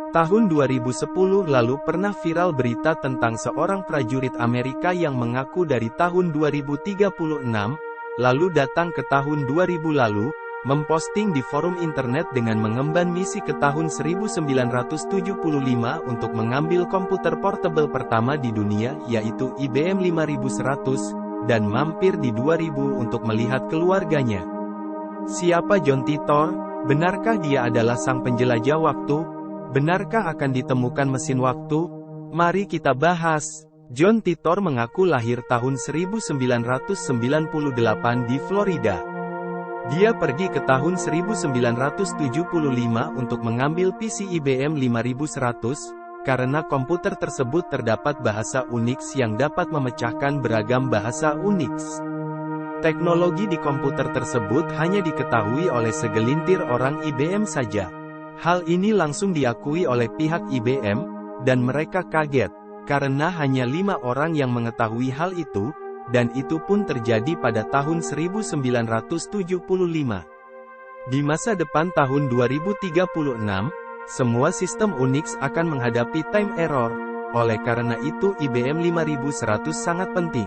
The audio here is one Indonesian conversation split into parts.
Tahun 2010 lalu pernah viral berita tentang seorang prajurit Amerika yang mengaku dari tahun 2036, lalu datang ke tahun 2000 lalu, memposting di forum internet dengan mengemban misi ke tahun 1975 untuk mengambil komputer portable pertama di dunia yaitu IBM 5100, dan mampir di 2000 untuk melihat keluarganya. Siapa John Titor? Benarkah dia adalah sang penjelajah waktu? Benarkah akan ditemukan mesin waktu? Mari kita bahas. John Titor mengaku lahir tahun 1998 di Florida. Dia pergi ke tahun 1975 untuk mengambil PC IBM 5100, karena komputer tersebut terdapat bahasa Unix yang dapat memecahkan beragam bahasa Unix. Teknologi di komputer tersebut hanya diketahui oleh segelintir orang IBM saja. Hal ini langsung diakui oleh pihak IBM, dan mereka kaget, karena hanya 5 orang yang mengetahui hal itu, dan itu pun terjadi pada tahun 1975. Di masa depan tahun 2036, semua sistem Unix akan menghadapi time error, oleh karena itu IBM 5100 sangat penting.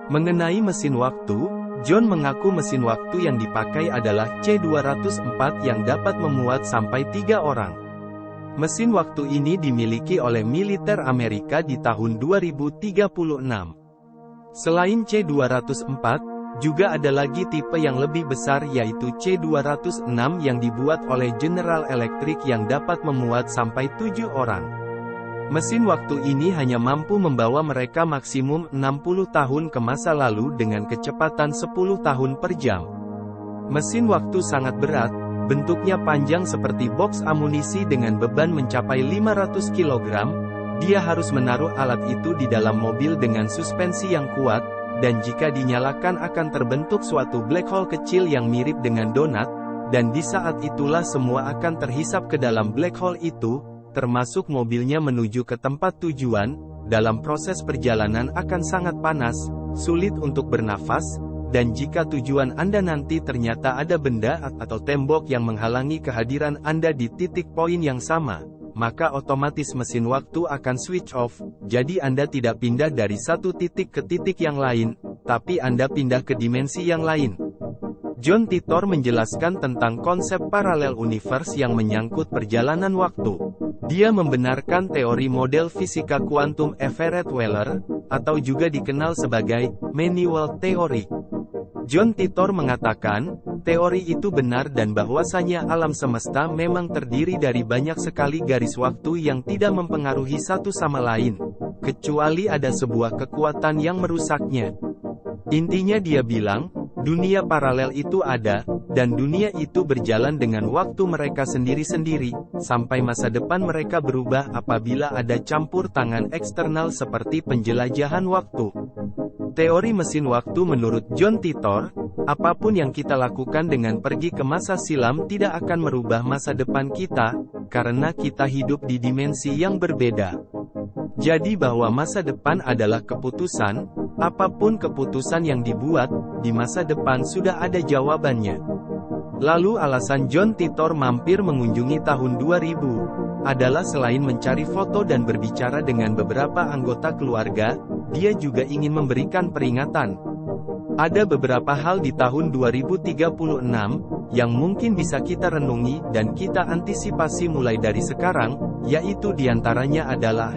Mengenai mesin waktu, John mengaku mesin waktu yang dipakai adalah C204 yang dapat memuat sampai 3 orang. Mesin waktu ini dimiliki oleh militer Amerika di tahun 2036. Selain C204, juga ada lagi tipe yang lebih besar yaitu C206 yang dibuat oleh General Electric yang dapat memuat sampai 7 orang. Mesin waktu ini hanya mampu membawa mereka maksimum 60 tahun ke masa lalu dengan kecepatan 10 tahun per jam. Mesin waktu sangat berat, bentuknya panjang seperti boks amunisi dengan beban mencapai 500 kg, dia harus menaruh alat itu di dalam mobil dengan suspensi yang kuat, dan jika dinyalakan akan terbentuk suatu black hole kecil yang mirip dengan donat, dan di saat itulah semua akan terhisap ke dalam black hole itu, termasuk mobilnya menuju ke tempat tujuan. Dalam proses perjalanan akan sangat panas, sulit untuk bernafas, dan jika tujuan Anda nanti ternyata ada benda atau tembok yang menghalangi kehadiran Anda di titik poin yang sama, maka otomatis mesin waktu akan switch off, jadi Anda tidak pindah dari satu titik ke titik yang lain, tapi Anda pindah ke dimensi yang lain. John Titor menjelaskan tentang konsep parallel universe yang menyangkut perjalanan waktu. Dia membenarkan teori model fisika kuantum Everett-Wheeler, atau juga dikenal sebagai many world theory. John Titor mengatakan, teori itu benar dan bahwasanya alam semesta memang terdiri dari banyak sekali garis waktu yang tidak mempengaruhi satu sama lain, kecuali ada sebuah kekuatan yang merusaknya. Intinya dia bilang, dunia paralel itu ada, dan dunia itu berjalan dengan waktu mereka sendiri-sendiri, sampai masa depan mereka berubah apabila ada campur tangan eksternal seperti penjelajahan waktu. Teori mesin waktu menurut John Titor, apapun yang kita lakukan dengan pergi ke masa silam tidak akan merubah masa depan kita, karena kita hidup di dimensi yang berbeda. Jadi bahwa masa depan adalah keputusan, apapun keputusan yang dibuat, di masa depan sudah ada jawabannya. Lalu alasan John Titor mampir mengunjungi tahun 2000, adalah selain mencari foto dan berbicara dengan beberapa anggota keluarga, dia juga ingin memberikan peringatan. Ada beberapa hal di tahun 2036, yang mungkin bisa kita renungi dan kita antisipasi mulai dari sekarang, yaitu diantaranya adalah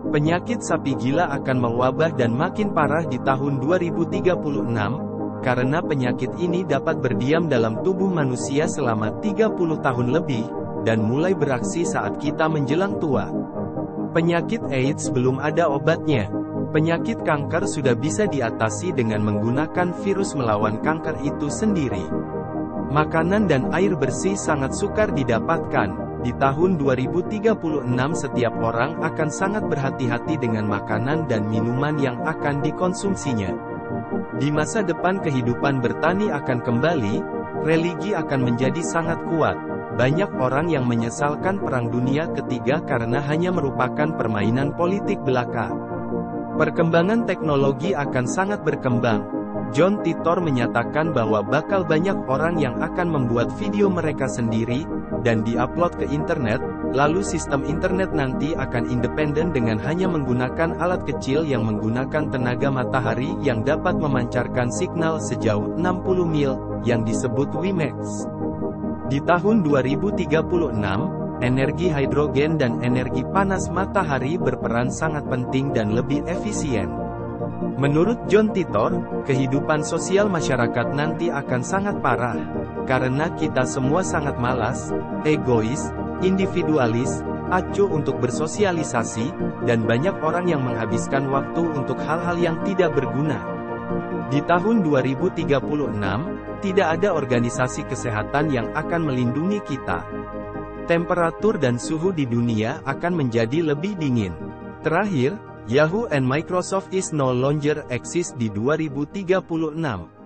penyakit sapi gila akan mewabah dan makin parah di tahun 2036, karena penyakit ini dapat berdiam dalam tubuh manusia selama 30 tahun lebih, dan mulai beraksi saat kita menjelang tua. Penyakit AIDS belum ada obatnya. Penyakit kanker sudah bisa diatasi dengan menggunakan virus melawan kanker itu sendiri. Makanan dan air bersih sangat sukar didapatkan. Di tahun 2036 setiap orang akan sangat berhati-hati dengan makanan dan minuman yang akan dikonsumsinya. Di masa depan kehidupan bertani akan kembali, religi akan menjadi sangat kuat. Banyak orang yang menyesalkan Perang Dunia Ketiga karena hanya merupakan permainan politik belaka. Perkembangan teknologi akan sangat berkembang. John Titor menyatakan bahwa bakal banyak orang yang akan membuat video mereka sendiri, dan diupload ke internet, lalu sistem internet nanti akan independen dengan hanya menggunakan alat kecil yang menggunakan tenaga matahari yang dapat memancarkan signal sejauh 60 mil, yang disebut WiMAX. Di tahun 2036, energi hidrogen dan energi panas matahari berperan sangat penting dan lebih efisien. Menurut John Titor, kehidupan sosial masyarakat nanti akan sangat parah, karena kita semua sangat malas, egois, individualis, acuh untuk bersosialisasi, dan banyak orang yang menghabiskan waktu untuk hal-hal yang tidak berguna. Di tahun 2036, tidak ada organisasi kesehatan yang akan melindungi kita. Temperatur dan suhu di dunia akan menjadi lebih dingin. Terakhir, Yahoo and Microsoft is no longer exist di 2036.